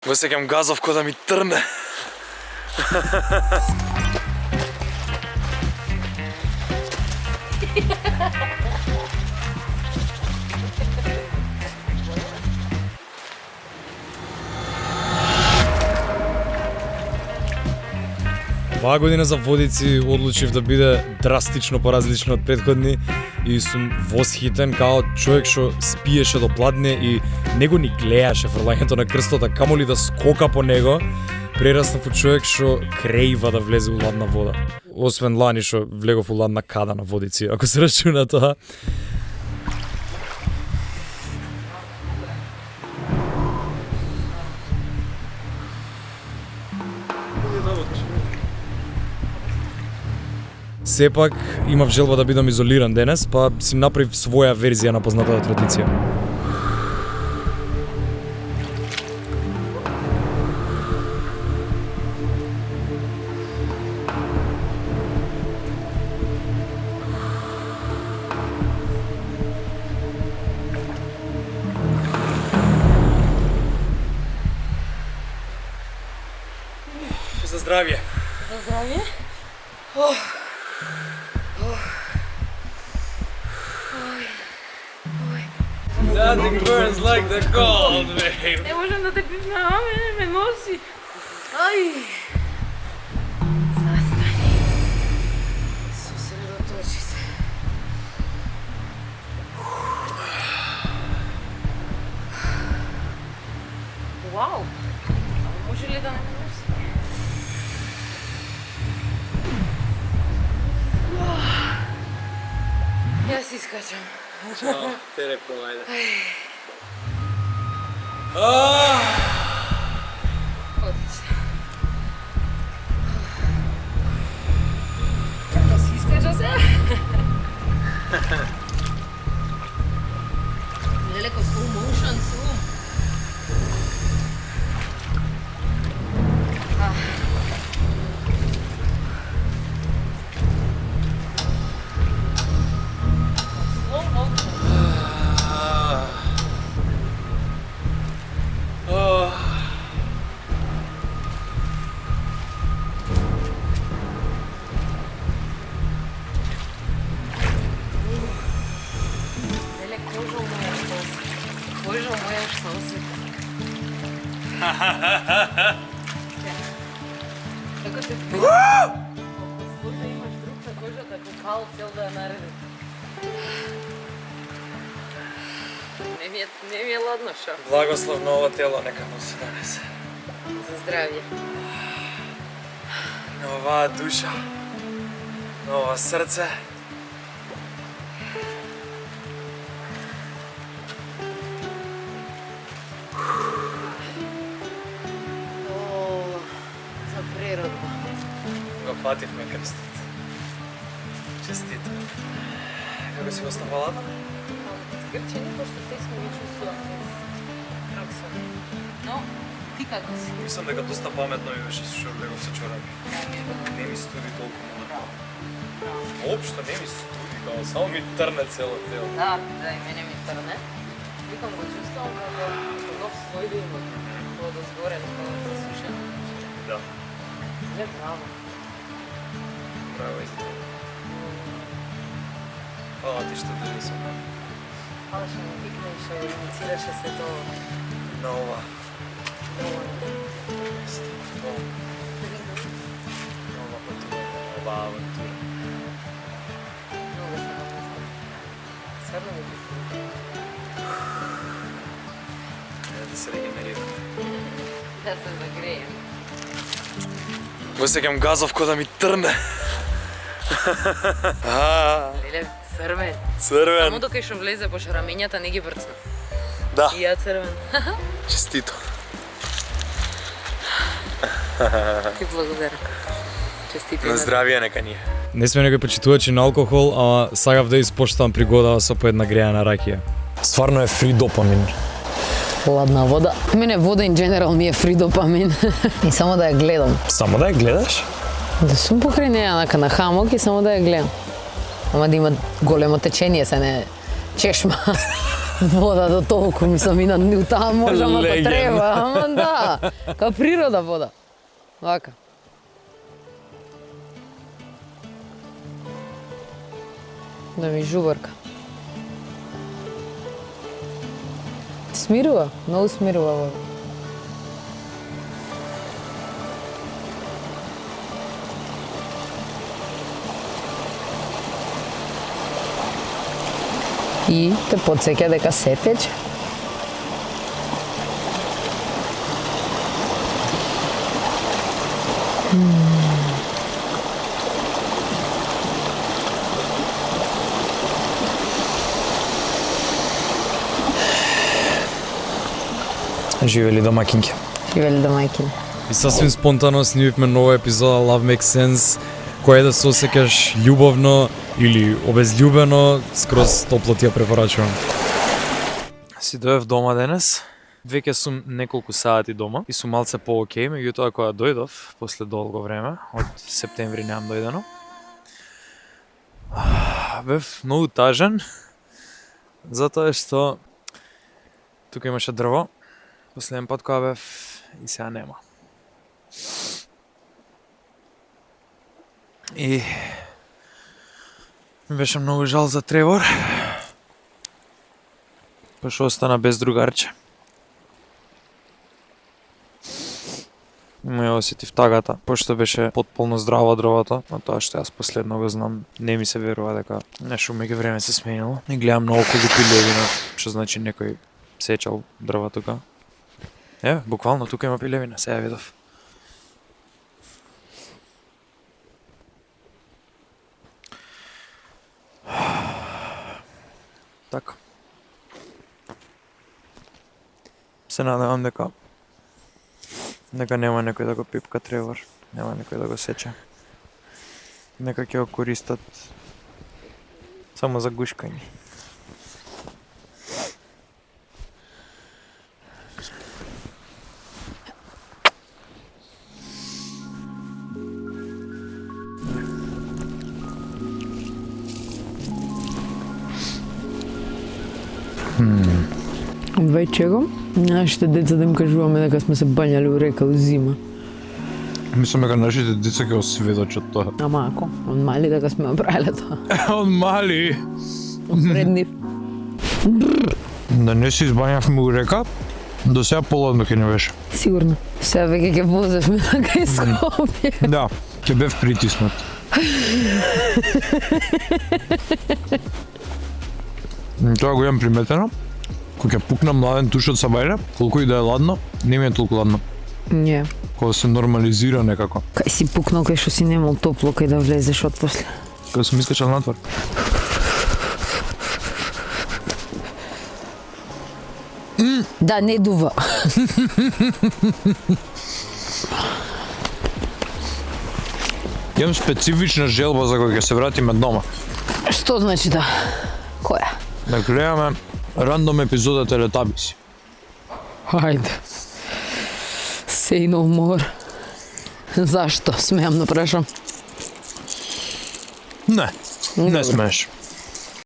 Го сеќам газов ко да ми трне. Оваа година за Водици одлучив да биде драстично поразлично од претходни и сум восхитен као човек што спиеше до пладне и него ни гледаше фрлањето на крстот, камоли да скока по него. Прераснав у човек што креива да влезе у ладна вода. Освен лани што влегов у ладна када на Водици, ако се рачуна тоа. Сепак имав желба да бидам изолиран денес, па си направив своја верзија на познатата традиција. За здравје. За здравје. Nothing burns like the cold, babe. Не можам да те припнавам, ме носи. Ај. Застани. Сосредоточи се. Вау. Може ли да не ме носи? Јас искачам. Чао, тере провајде. Одлично. Како си искача се? Леко slow motion, slow. Slow motion. Леле, кожа моја што се. Кожа моја што се. Како те случај имаш друг на кожата, како кал цел да ја нареди. Не ми е ладно, шо? Благослов на ова тело нека му се донесе. За здравје. На оваа душа, на ова срце. За природно. Го фативме крстот. Честито. Како си го снабалата? Згрчени, пошто те сме веќе со Рокса. Но, ти како си? Мислам дека доста паметно ми беше што влегов со чораби. Не ми студи толку много. Воопшто не ми студи, као само ми трне цело тело. Да, и мене ми трне. Викам го чувствам како нов слој да има. Кога да сгорен, кога да сушен. Да, Не, браво. право истина. Фала ти што држи со мене. Хвала што ме викна и што инициираше се тоа. На ова. Доволно. Нова патува, ова авантура. Много се напустам. Стварно ми пустам. Да се регенерирам. Да се загреем. Го сеќам газов ко да ми трне. Леле, црвен. Црвен. Само докај што влезе по шарамењата не ги брцна. Да, И ја црвен. честито. Ти благодарам. Честито. На здравје нека ни е. Не сме некој почитувачи на алкохол, ама сакав да испоштувам пригодава со по една грејана ракија. Стварно е фри допамин. Ладна вода. Мене вода in general ми е фри допамин. И само да ја гледам. Само да ја гледаш? Да сум покрај неја на хамок и само да ја гледам. Ама да има големо течение, се не чешма. вода до толку, мислам, и у таа можам ако Легенда. треба, ама да, као природа вода. Вака. Да ми жубарка. Смирува, многу смирува вода. И те подсеќа дека се тече. Живели домакинки. Живели домајкине. И сасвим спонтано снимивме нова епизода Love Makes Sense, која да се осеќаш љубовно или обезљубено, скроз топло ти ја препорачувам. Си дојав дома денес. Веќе сум неколку сати дома и сум малце по-окей, меѓутоа кога дојдов, после долго време, од септември немам дојдено, бев многу тажен, затоа што тука имаше дрво, последен пат кога бев и сега нема. И ми беше многу жал за Тревор, пошто остана без другарче. Му ја осетив тагата, пошто беше потполно здраво дрвото, а тоа што јас последно го знам, не ми се верува дека нешто меѓу време се сменило. И гледам наоколу пилевина, што значи некој сечал дрва тука. Еве, буквално тука има пилевина, се ја видов. Така. Се надевам дека нема некој да го пипка Тревор, нема некој да го сече. Нека ќе го користат само за гушкање. Вечером, нашите деца да им кажуваме дека сме се бањали у река у зима. Мислам дека нашите деца ќе осведочат тоа. Ама ако, он мали дека сме направиле тоа. Он мали. Пред нив. Да не се избањавме у река, до сега поладно ќе не беше. Сигурно. Сега веќе ќе возевме на кај Скопје. Да, ќе бев притиснат. Тоа го имам приметено. Кога ќе пукнам ладен туш од сабајле, колку и да е ладно, не ми е толку ладно. Не. Кога се нормализира некако. Кај си пукнал кај што си немал топло кај да влезеш од после. Кога сум искачал надвор. Да, не дува. Имам специфична желба за кога ќе се вратиме дома. Што значи да? Која? Да гледаме рандом епизода Телетабиси. Хајде. Say no more. Зашто? Смеам да прашам. Не, не смееш.